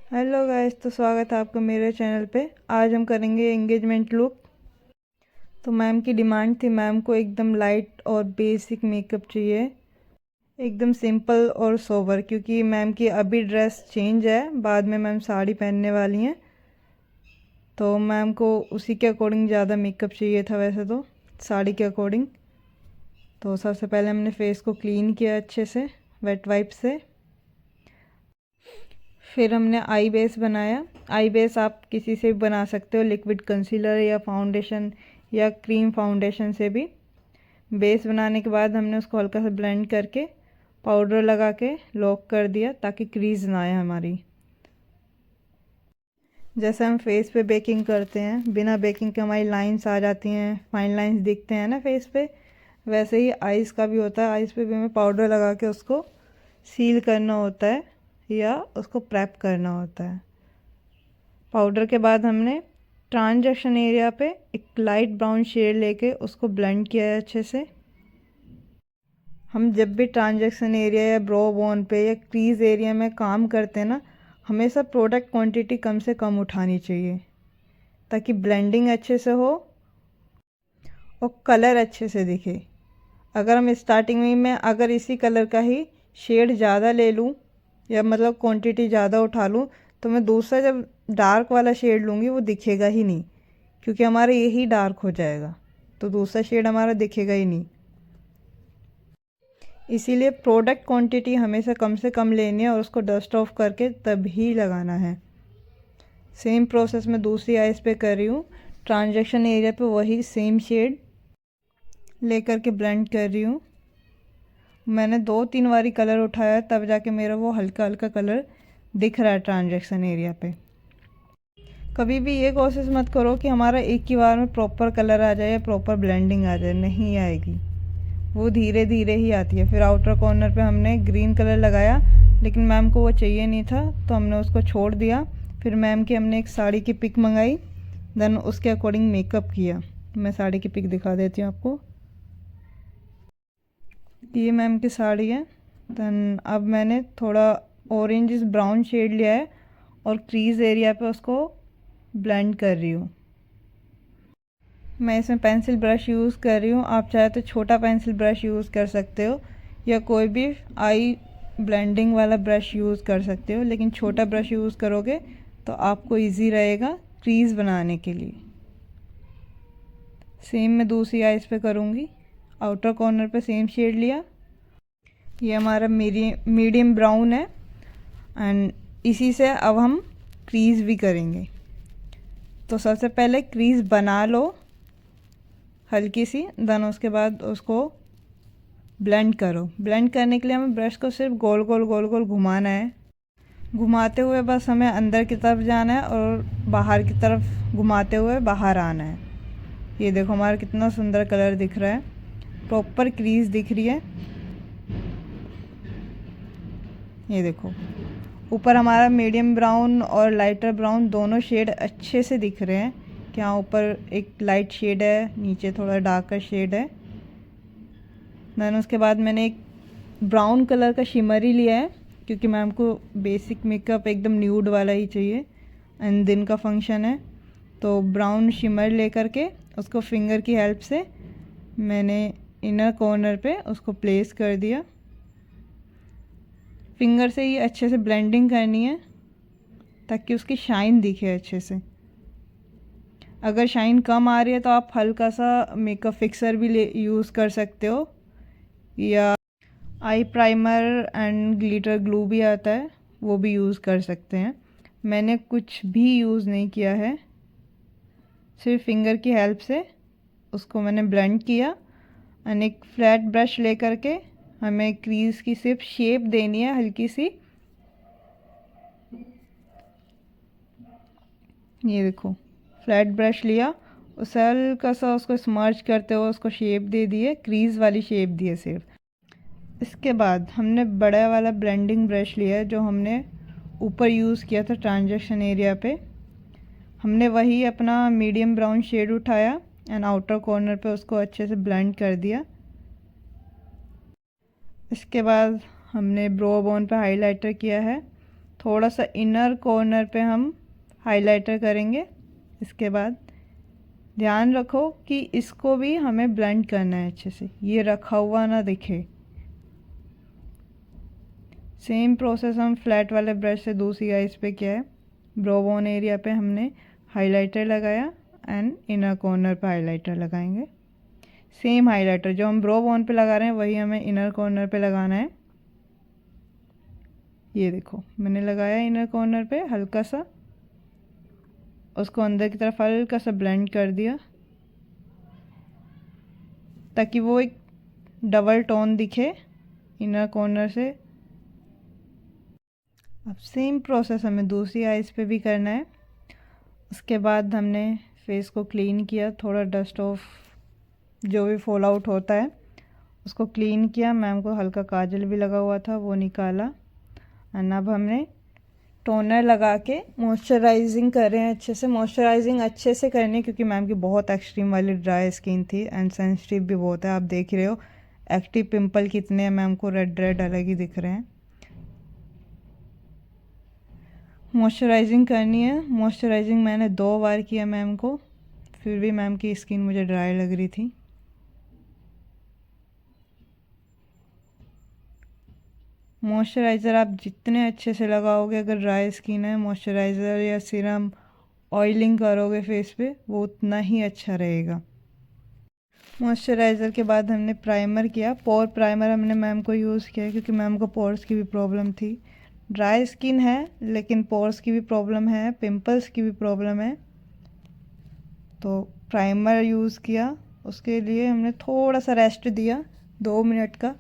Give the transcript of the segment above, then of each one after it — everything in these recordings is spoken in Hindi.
हेलो गाइस, तो स्वागत है आपका मेरे चैनल पे। आज हम करेंगे एंगेजमेंट लुक। तो मैम की डिमांड थी, मैम को एकदम लाइट और बेसिक मेकअप चाहिए, एकदम सिंपल और सोबर, क्योंकि मैम की अभी ड्रेस चेंज है, बाद में मैम साड़ी पहनने वाली हैं। तो मैम को उसी के अकॉर्डिंग ज़्यादा मेकअप चाहिए था वैसे तो, साड़ी के अकॉर्डिंग। तो सबसे पहले हमने फेस को क्लीन किया अच्छे से वेट वाइप से। फिर हमने आई बेस बनाया। आई बेस आप किसी से भी बना सकते हो, लिक्विड कंसीलर या फाउंडेशन या क्रीम फाउंडेशन से भी। बेस बनाने के बाद हमने उसको हल्का सा ब्लेंड करके पाउडर लगा के लॉक कर दिया ताकि क्रीज ना आए हमारी। जैसे हम फेस पे बेकिंग करते हैं, बिना बेकिंग के हमारी लाइंस आ जाती हैं, फाइन लाइंस दिखते हैं ना फेस पे, वैसे ही आइज़ का भी होता है। आइज़ पे भी हमें पाउडर लगा के उसको सील करना होता है या उसको प्रेप करना होता है। पाउडर के बाद हमने ट्रांजैक्शन एरिया पे एक लाइट ब्राउन शेड लेके उसको ब्लेंड किया है अच्छे से। हम जब भी ट्रांजैक्शन एरिया या ब्रो बोन पे या क्रीज एरिया में काम करते हैं ना, हमेशा प्रोडक्ट क्वांटिटी कम से कम उठानी चाहिए ताकि ब्लेंडिंग अच्छे से हो और कलर अच्छे से दिखे। अगर हम स्टार्टिंग में मैं अगर इसी कलर का ही शेड ज़्यादा ले लूँ या मतलब क्वांटिटी ज़्यादा उठा लूँ, तो मैं दूसरा जब डार्क वाला शेड लूँगी वो दिखेगा ही नहीं, क्योंकि हमारा यही डार्क हो जाएगा, तो दूसरा शेड हमारा दिखेगा ही नहीं। इसीलिए प्रोडक्ट क्वांटिटी हमेशा कम से कम लेनी है और उसको डस्ट ऑफ करके तभी लगाना है। सेम प्रोसेस मैं दूसरी आइज़ पे कर रही हूँ। ट्रांजैक्शन एरिया पे वही सेम शेड लेकर के ब्लेंड कर रही हूँ। मैंने 2-3 बारी कलर उठाया तब जाके मेरा वो हल्का हल्का कलर दिख रहा है ट्रांजैक्शन एरिया पे। कभी भी ये कोशिश मत करो कि हमारा एक ही बार में प्रॉपर कलर आ जाए या प्रॉपर ब्लेंडिंग आ जाए, नहीं आएगी, वो धीरे धीरे ही आती है। फिर आउटर कॉर्नर पे हमने ग्रीन कलर लगाया, लेकिन मैम को वो चाहिए नहीं था तो हमने उसको छोड़ दिया। फिर मैम की हमने एक साड़ी की पिक मंगाई, देन उसके अकॉर्डिंग मेकअप किया। मैं साड़ी की पिक दिखा देती हूँ आपको। ये मैम की साड़ी है। देन अब मैंने थोड़ा ऑरेंज ब्राउन शेड लिया है और क्रीज एरिया पे उसको ब्लेंड कर रही हूँ। मैं इसमें पेंसिल ब्रश यूज़ कर रही हूँ। आप चाहे तो छोटा पेंसिल ब्रश यूज़ कर सकते हो या कोई भी आई ब्लेंडिंग वाला ब्रश यूज़ कर सकते हो, लेकिन छोटा ब्रश यूज़ करोगे तो आपको इजी रहेगा क्रीज बनाने के लिए। सेम मैं दूसरी आइज़ पे करूँगी। आउटर कॉर्नर पे सेम शेड लिया। ये हमारा मीडियम ब्राउन है एंड इसी से अब हम क्रीज भी करेंगे। तो सबसे पहले क्रीज बना लो हल्की सी, देन उसके बाद उसको ब्लेंड करो। ब्लेंड करने के लिए हमें ब्रश को सिर्फ गोल गोल गोल गोल घुमाना है। घुमाते हुए बस हमें अंदर की तरफ जाना है और बाहर की तरफ घुमाते हुए बाहर आना है। ये देखो हमारा कितना सुंदर कलर दिख रहा है, प्रॉपर क्रीज दिख रही है। ये देखो ऊपर हमारा मीडियम ब्राउन और लाइटर ब्राउन दोनों शेड अच्छे से दिख रहे हैं कि हाँ, ऊपर एक लाइट शेड है, नीचे थोड़ा डार्कर शेड है। देन उसके बाद मैंने एक ब्राउन कलर का शिमरी लिया है, क्योंकि मैम को बेसिक मेकअप एकदम न्यूड वाला ही चाहिए एंड दिन का फंक्शन है। तो ब्राउन शिमर लेकर के उसको फिंगर की हेल्प से मैंने इनर कॉर्नर पे उसको प्लेस कर दिया। फिंगर से ही अच्छे से ब्लेंडिंग करनी है ताकि उसकी शाइन दिखे अच्छे से। अगर शाइन कम आ रही है तो आप हल्का सा मेकअप फिक्सर भी यूज़ कर सकते हो, या eye primer and glitter glue भी आता है, वो भी यूज़ कर सकते हैं। मैंने कुछ भी यूज़ नहीं किया है, सिर्फ फिंगर की हेल्प से उसको मैंने ब्लेंड किया। एंड एक फ्लैट ब्रश लेकर के हमें क्रीज की सिर्फ शेप देनी है हल्की सी। ये देखो फ्लैट ब्रश लिया, उस हल्का सा उसको स्मर्च करते हुए उसको शेप दे दी है, क्रीज वाली शेप दी है सिर्फ। इसके बाद हमने बड़ा वाला ब्लेंडिंग ब्रश लिया है जो हमने ऊपर यूज़ किया था ट्रांजैक्शन एरिया पे। हमने वही अपना मीडियम ब्राउन शेड उठाया एंड आउटर कॉर्नर पे उसको अच्छे से ब्लेंड कर दिया। इसके बाद हमने ब्रो बोन पे हाइलाइटर किया है थोड़ा सा इनर कॉर्नर पे हम हाइलाइटर करेंगे। इसके बाद ध्यान रखो कि इसको भी हमें ब्लेंड करना है अच्छे से, ये रखा हुआ ना दिखे। सेम प्रोसेस हम फ्लैट वाले ब्रश से दूसरी आइज पे किया है। ब्रो बोन एरिया पे हमने हाइलाइटर लगाया एंड इनर कॉर्नर पे हाइलाइटर लगाएंगे। सेम हाइलाइटर जो हम ब्रो बोन पे लगा रहे हैं वही हमें इनर कॉर्नर पे लगाना है। ये देखो मैंने लगाया इनर कॉर्नर पे हल्का सा, उसको अंदर की तरफ हल्का सा ब्लेंड कर दिया ताकि वो एक डबल टोन दिखे इनर कॉर्नर से। अब सेम प्रोसेस हमें दूसरी आइज़ पे भी करना है। उसके बाद हमने फेस को क्लीन किया, थोड़ा डस्ट ऑफ जो भी फॉल आउट होता है उसको क्लीन किया। मैम को हल्का काजल भी लगा हुआ था वो निकाला। एंड अब हमने टोनर लगा के मॉइस्चराइजिंग कर रहे हैं अच्छे से। मॉइस्चराइजिंग अच्छे से करनी क्योंकि मैम की बहुत एक्सट्रीम वाली ड्राई स्किन थी एंड सेंसिटिव भी बहुत है। आप देख रहे हो एक्टिव पिंपल कितने हैं, मैम को रेड रेड अलग ही दिख रहे हैं। मॉइस्चराइजिंग करनी है। मॉइस्चराइजिंग मैंने 2 बार किया मैम को, फिर भी मैम की स्किन मुझे ड्राई लग रही थी। मॉइस्चराइज़र आप जितने अच्छे से लगाओगे, अगर ड्राई स्किन है मॉइस्चराइज़र या सीरम ऑयलिंग करोगे फेस पे वो उतना ही अच्छा रहेगा। मॉइस्चराइज़र के बाद हमने प्राइमर किया। पोर प्राइमर हमने मैम को यूज़ किया क्योंकि मैम को पोर्स की भी प्रॉब्लम थी। ड्राई स्किन है लेकिन पोर्स की भी प्रॉब्लम है, पिंपल्स की भी प्रॉब्लम है, तो प्राइमर यूज़ किया। उसके लिए हमने थोड़ा सा रेस्ट दिया 2 मिनट का।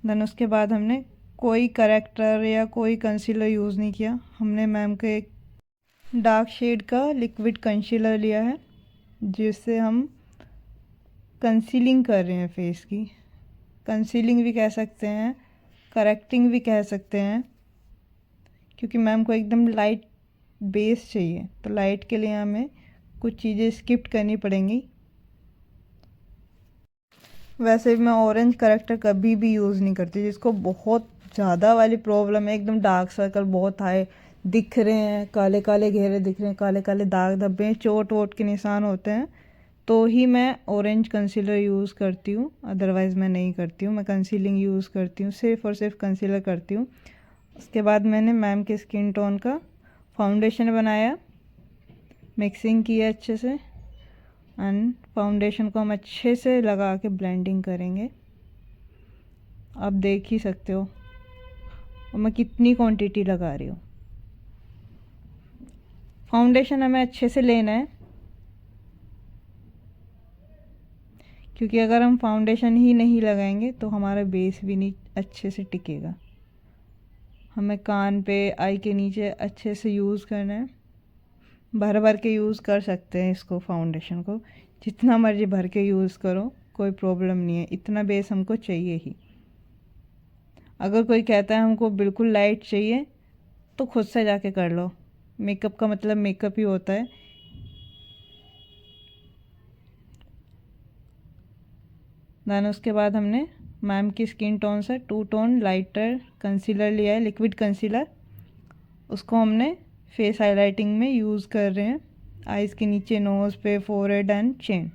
देन उसके बाद हमने कोई करेक्टर या कोई कंसीलर यूज़ नहीं किया। हमने मैम के एक डार्क शेड का लिक्विड कंसीलर लिया है जिससे हम कंसीलिंग कर रहे हैं फेस की। कंसीलिंग भी कह सकते हैं, करेक्टिंग भी कह सकते हैं, क्योंकि मैम को एकदम लाइट बेस चाहिए तो लाइट के लिए हमें कुछ चीज़ें स्किप करनी पड़ेंगी। वैसे भी मैं ऑरेंज करेक्टर कभी भी यूज़ नहीं करती। जिसको बहुत ज़्यादा वाली प्रॉब्लम है, एकदम डार्क सर्कल बहुत हाई दिख रहे हैं, काले काले घेरे दिख रहे हैं, काले काले दाग धब्बे, चोट वोट के निशान होते हैं, तो ही मैं ऑरेंज कंसीलर यूज़ करती हूँ। अदरवाइज़ मैं नहीं करती हूँ। मैं कंसीलिंग यूज़ करती हूँ, सिर्फ और सिर्फ कंसीलर करती हूँ। उसके बाद मैंने मैम के स्किन टोन का फाउंडेशन बनाया, मिक्सिंग की है अच्छे से एंड फाउंडेशन को हम अच्छे से लगा के ब्लेंडिंग करेंगे। आप देख ही सकते हो और मैं कितनी क्वांटिटी लगा रही हूँ। फाउंडेशन हमें अच्छे से लेना है क्योंकि अगर हम फाउंडेशन ही नहीं लगाएंगे तो हमारा बेस भी नहीं अच्छे से टिकेगा। हमें कान पे, आई के नीचे अच्छे से यूज़ करना है। भर भर के यूज़ कर सकते हैं इसको, फाउंडेशन को जितना मर्जी भर के यूज़ करो, कोई प्रॉब्लम नहीं है। इतना बेस हमको चाहिए ही। अगर कोई कहता है हमको बिल्कुल लाइट चाहिए तो खुद से जाके कर लो। मेकअप का मतलब मेकअप ही होता है। देन उसके बाद हमने मैम की स्किन टोन से 2 टोन लाइटर कंसीलर लिया है, लिक्विड कंसीलर। उसको हमने फेस हाइलाइटिंग में यूज़ कर रहे हैं, आइज़ के नीचे, नोज़ पे, फोरहेड एंड चिन।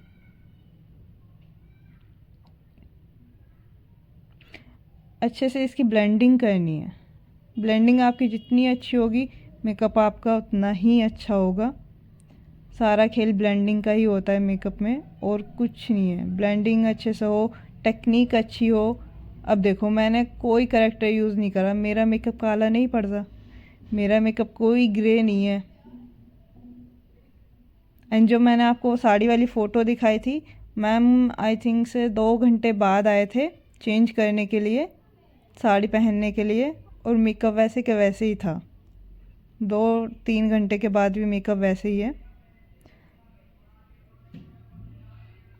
अच्छे से इसकी ब्लेंडिंग करनी है। ब्लेंडिंग आपकी जितनी अच्छी होगी मेकअप आपका उतना ही अच्छा होगा। सारा खेल ब्लेंडिंग का ही होता है मेकअप में, और कुछ नहीं है। ब्लेंडिंग अच्छे से हो, टेक्निक अच्छी हो। अब देखो मैंने कोई करेक्टर यूज़ नहीं करा, मेरा मेकअप काला नहीं पड़ता, मेरा मेकअप कोई ग्रे नहीं है। एंड जो मैंने आपको साड़ी वाली फ़ोटो दिखाई थी, मैम आई थिंक से 2 घंटे बाद आए थे चेंज करने के लिए, साड़ी पहनने के लिए, और मेकअप वैसे के वैसे ही था। 2-3 घंटे के बाद भी मेकअप वैसे ही है।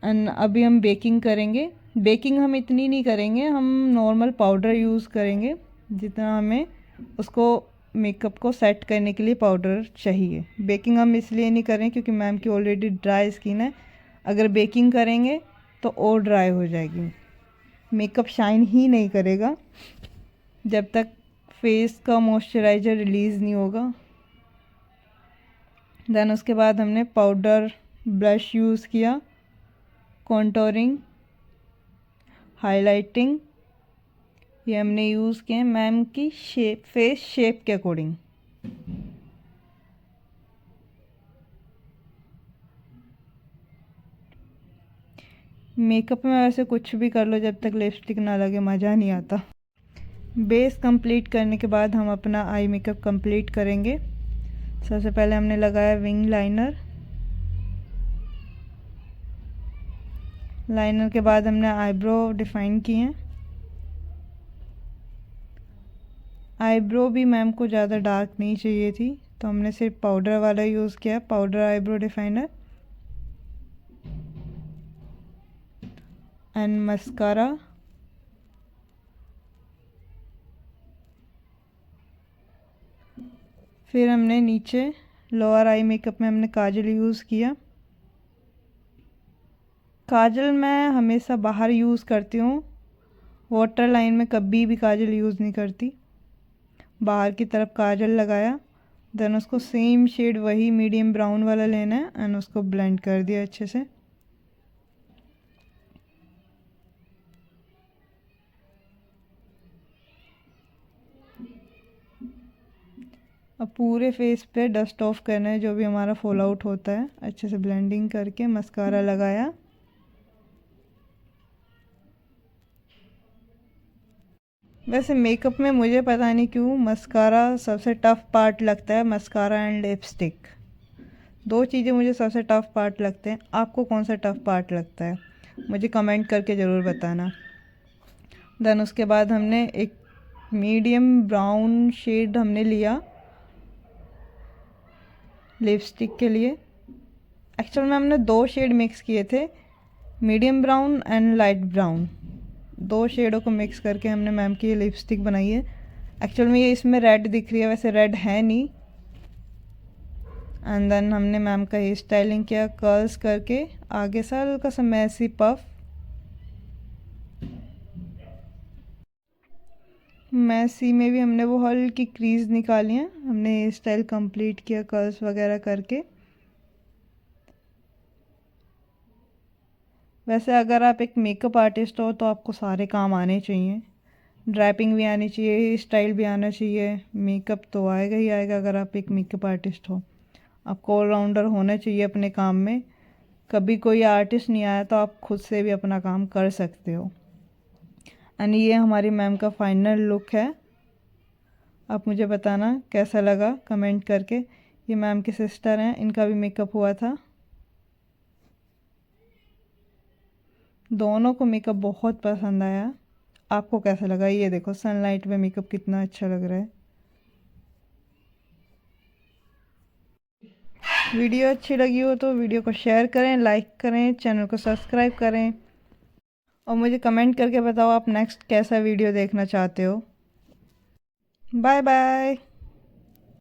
एंड अभी हम बेकिंग करेंगे। बेकिंग हम इतनी नहीं करेंगे, हम नॉर्मल पाउडर यूज़ करेंगे जितना हमें उसको मेकअप को सेट करने के लिए पाउडर चाहिए। बेकिंग हम इसलिए नहीं करें क्योंकि मैम की ऑलरेडी ड्राई स्किन है। अगर बेकिंग करेंगे तो और ड्राई हो जाएगी, मेकअप शाइन ही नहीं करेगा जब तक फेस का मॉइस्चराइज़र रिलीज़ नहीं होगा। देन उसके बाद हमने पाउडर ब्रश यूज़ किया, कॉन्टोरिंग, हाइलाइटिंग, ये हमने यूज़ किए मैम की शेप, फेस शेप के अकॉर्डिंग। मेकअप में वैसे कुछ भी कर लो, जब तक लिपस्टिक ना लगे मज़ा नहीं आता। बेस कंप्लीट करने के बाद हम अपना आई मेकअप कंप्लीट करेंगे। सबसे पहले हमने लगाया विंग लाइनर। लाइनर के बाद हमने आईब्रो डिफ़ाइन किए हैं। आईब्रो भी मैम को ज़्यादा डार्क नहीं चाहिए थी, तो हमने सिर्फ पाउडर वाला यूज़ किया, पाउडर आईब्रो डिफ़ाइनर एंड मस्कारा। फिर हमने नीचे लोअर आई मेकअप में हमने काजल यूज़ किया। काजल मैं हमेशा बाहर यूज़ करती हूँ, वाटर लाइन में कभी भी काजल यूज़ नहीं करती। बाहर की तरफ काजल लगाया, देन उसको सेम शेड वही मीडियम ब्राउन वाला लेना है एंड उसको ब्लेंड कर दिया अच्छे से। अब पूरे फेस पे डस्ट ऑफ करना है जो भी हमारा फॉल आउट होता है, अच्छे से ब्लेंडिंग करके मस्कारा लगाया। वैसे मेकअप में मुझे पता नहीं क्यों मस्कारा सबसे टफ़ पार्ट लगता है, मस्कारा एंड लिपस्टिक, दो चीज़ें मुझे सबसे टफ़ पार्ट लगते हैं। आपको कौन सा टफ़ पार्ट लगता है मुझे कमेंट करके ज़रूर बताना। देन उसके बाद हमने एक मीडियम ब्राउन शेड हमने लिया लिपस्टिक के लिए। एक्चुअल में हमने दो शेड मिक्स किए थे, medium brown and light brown, दो शेडों को मिक्स करके हमने मैम की ये लिपस्टिक बनाई है। एक्चुअल में ये इसमें रेड दिख रही है, वैसे रेड है नहीं। एंड देन हमने मैम का हेयर स्टाइलिंग किया, कर्ल्स करके आगे से हल्का सा मैसी पफ। मैसी में भी हमने वो हल्की क्रीज निकाली है। हमने हेयर स्टाइल कंप्लीट किया कर्ल्स वगैरह करके। वैसे अगर आप एक मेकअप आर्टिस्ट हो तो आपको सारे काम आने चाहिए, ड्रैपिंग भी आनी चाहिए, हेयर स्टाइल भी आना चाहिए, मेकअप तो आएगा ही आएगा अगर आप एक मेकअप आर्टिस्ट हो। आपको ऑलराउंडर होना चाहिए अपने काम में। कभी कोई आर्टिस्ट नहीं आया तो आप खुद से भी अपना काम कर सकते हो। एंड ये हमारी मैम का फाइनल लुक है। आप मुझे बताना कैसा लगा कमेंट करके। ये मैम की सिस्टर हैं, इनका भी मेकअप हुआ था। दोनों को मेकअप बहुत पसंद आया। आपको कैसा लगा ये देखो, सनलाइट में मेकअप कितना अच्छा लग रहा है। वीडियो अच्छी लगी हो तो वीडियो को शेयर करें, लाइक करें, चैनल को सब्सक्राइब करें और मुझे कमेंट करके बताओ आप नेक्स्ट कैसा वीडियो देखना चाहते हो। Bye bye.